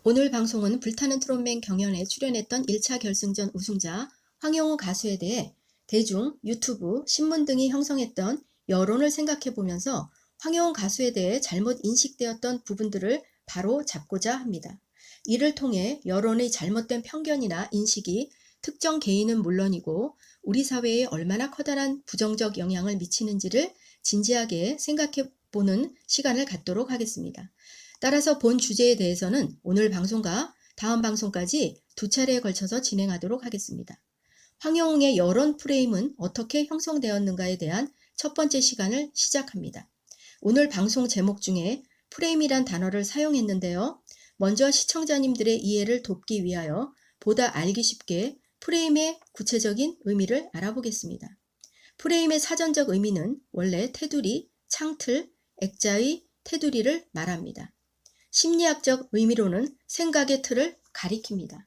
오늘 방송은 불타는 트롯맨 경연에 출연했던 1차 결승전 우승자 황영호 가수에 대해 대중, 유튜브, 신문 등이 형성했던 여론을 생각해 보면서 황영호 가수에 대해 잘못 인식되었던 부분들을 바로 잡고자 합니다. 이를 통해 여론의 잘못된 편견이나 인식이 특정 개인은 물론이고 우리 사회에 얼마나 커다란 부정적 영향을 미치는지를 진지하게 생각해 보는 시간을 갖도록 하겠습니다. 따라서 본 주제에 대해서는 오늘 방송과 다음 방송까지 두 차례에 걸쳐서 진행하도록 하겠습니다. 황영웅의 여론 프레임은 어떻게 형성되었는가에 대한 첫 번째 시간을 시작합니다. 오늘 방송 제목 중에 프레임이란 단어를 사용했는데요. 먼저 시청자님들의 이해를 돕기 위하여 보다 알기 쉽게 프레임의 구체적인 의미를 알아보겠습니다. 프레임의 사전적 의미는 원래 테두리, 창틀, 액자의 테두리를 말합니다. 심리학적 의미로는 생각의 틀을 가리킵니다.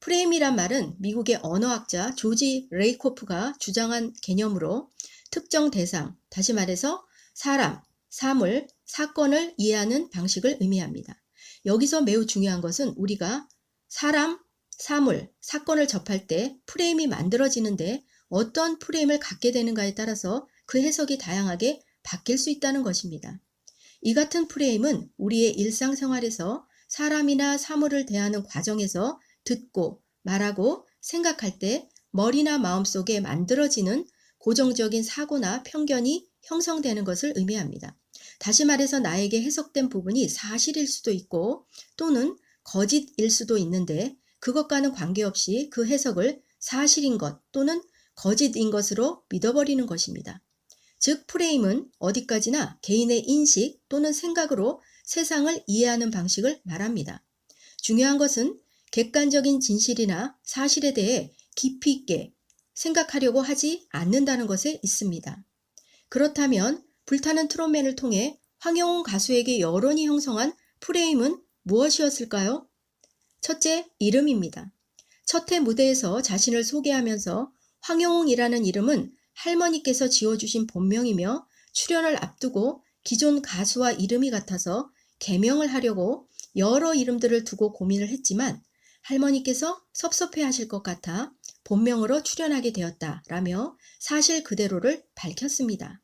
프레임이란 말은 미국의 언어학자 조지 레이코프가 주장한 개념으로 특정 대상, 다시 말해서 사람, 사물, 사건을 이해하는 방식을 의미합니다. 여기서 매우 중요한 것은 우리가 사람, 사물, 사건을 접할 때 프레임이 만들어지는데 어떤 프레임을 갖게 되는가에 따라서 그 해석이 다양하게 바뀔 수 있다는 것입니다. 이 같은 프레임은 우리의 일상생활에서 사람이나 사물을 대하는 과정에서 듣고 말하고 생각할 때 머리나 마음속에 만들어지는 고정적인 사고나 편견이 형성되는 것을 의미합니다. 다시 말해서 나에게 해석된 부분이 사실일 수도 있고 또는 거짓일 수도 있는데 그것과는 관계없이 그 해석을 사실인 것 또는 거짓인 것으로 믿어버리는 것입니다. 즉 프레임은 어디까지나 개인의 인식 또는 생각으로 세상을 이해하는 방식을 말합니다. 중요한 것은 객관적인 진실이나 사실에 대해 깊이 있게 생각하려고 하지 않는다는 것에 있습니다. 그렇다면 불타는 트롯맨을 통해 황영웅 가수에게 여론이 형성한 프레임은 무엇이었을까요? 첫째, 이름입니다. 첫 회 무대에서 자신을 소개하면서 황영웅이라는 이름은 할머니께서 지어주신 본명이며 출연을 앞두고 기존 가수와 이름이 같아서 개명을 하려고 여러 이름들을 두고 고민을 했지만 할머니께서 섭섭해하실 것 같아 본명으로 출연하게 되었다라며 사실 그대로를 밝혔습니다.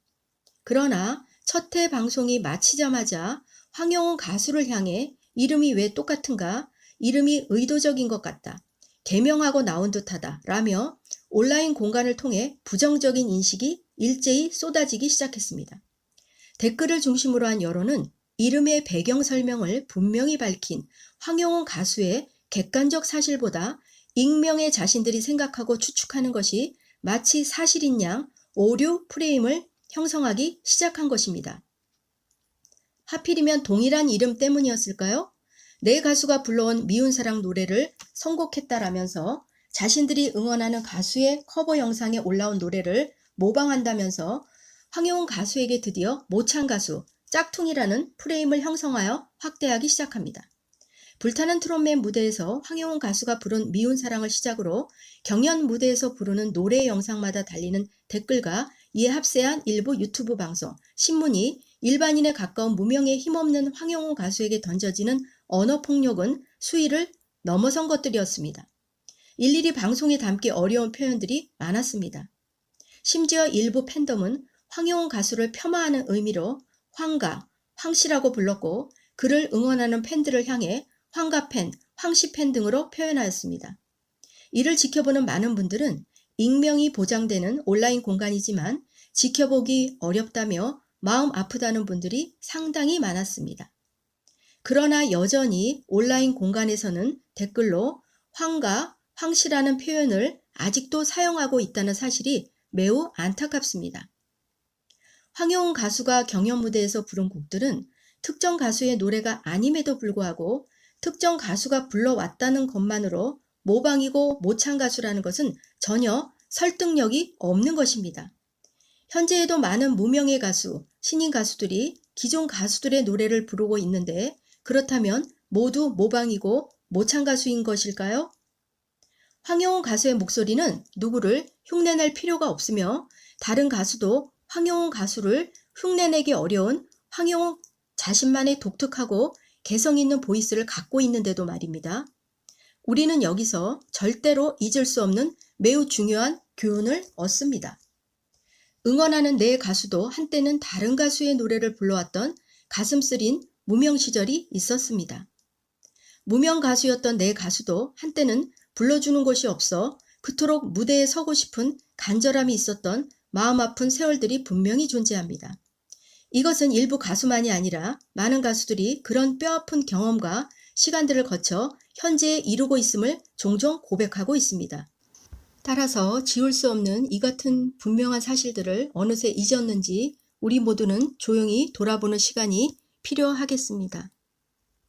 그러나 첫 회 방송이 마치자마자 황영웅 가수를 향해 이름이 왜 똑같은가? 이름이 의도적인 것 같다. 개명하고 나온 듯하다 라며 온라인 공간을 통해 부정적인 인식이 일제히 쏟아지기 시작했습니다. 댓글을 중심으로 한 여론은 이름의 배경 설명을 분명히 밝힌 황영웅 가수의 객관적 사실보다 익명의 자신들이 생각하고 추측하는 것이 마치 사실인 양 오류 프레임을 형성하기 시작한 것입니다. 하필이면 동일한 이름 때문이었을까요? 내 가수가 불러온 미운 사랑 노래를 선곡했다라면서 자신들이 응원하는 가수의 커버 영상에 올라온 노래를 모방한다면서 황영웅 가수에게 드디어 모창 가수, 짝퉁이라는 프레임을 형성하여 확대하기 시작합니다. 불타는 트롯맨 무대에서 황영웅 가수가 부른 미운 사랑을 시작으로 경연 무대에서 부르는 노래 영상마다 달리는 댓글과 이에 합세한 일부 유튜브 방송, 신문이 일반인에 가까운 무명에 힘없는 황영웅 가수에게 던져지는 언어 폭력은 수위를 넘어선 것들이었습니다. 일일이 방송에 담기 어려운 표현들이 많았습니다. 심지어 일부 팬덤은 황영웅 가수를 폄하하는 의미로 황가, 황씨라고 불렀고 그를 응원하는 팬들을 향해 황가팬, 황씨팬 등으로 표현하였습니다. 이를 지켜보는 많은 분들은 익명이 보장되는 온라인 공간이지만 지켜보기 어렵다며 마음 아프다는 분들이 상당히 많았습니다. 그러나 여전히 온라인 공간에서는 댓글로 황가, 황씨라는 표현을 아직도 사용하고 있다는 사실이 매우 안타깝습니다. 황영웅 가수가 경연 무대에서 부른 곡들은 특정 가수의 노래가 아님에도 불구하고 특정 가수가 불러왔다는 것만으로 모방이고 모창 가수라는 것은 전혀 설득력이 없는 것입니다. 현재에도 많은 무명의 가수, 신인 가수들이 기존 가수들의 노래를 부르고 있는데 그렇다면 모두 모방이고 모창 가수인 것일까요? 황영웅 가수의 목소리는 누구를 흉내낼 필요가 없으며 다른 가수도 황영웅 가수를 흉내내기 어려운 황영웅 자신만의 독특하고 개성 있는 보이스를 갖고 있는데도 말입니다. 우리는 여기서 절대로 잊을 수 없는 매우 중요한 교훈을 얻습니다. 응원하는 내 가수도 한때는 다른 가수의 노래를 불러왔던 가슴 쓰린 무명 시절이 있었습니다. 무명 가수였던 내 가수도 한때는 불러주는 곳이 없어 그토록 무대에 서고 싶은 간절함이 있었던 마음 아픈 세월들이 분명히 존재합니다. 이것은 일부 가수만이 아니라 많은 가수들이 그런 뼈아픈 경험과 시간들을 거쳐 현재에 이루고 있음을 종종 고백하고 있습니다. 따라서 지울 수 없는 이 같은 분명한 사실들을 어느새 잊었는지 우리 모두는 조용히 돌아보는 시간이 필요하겠습니다.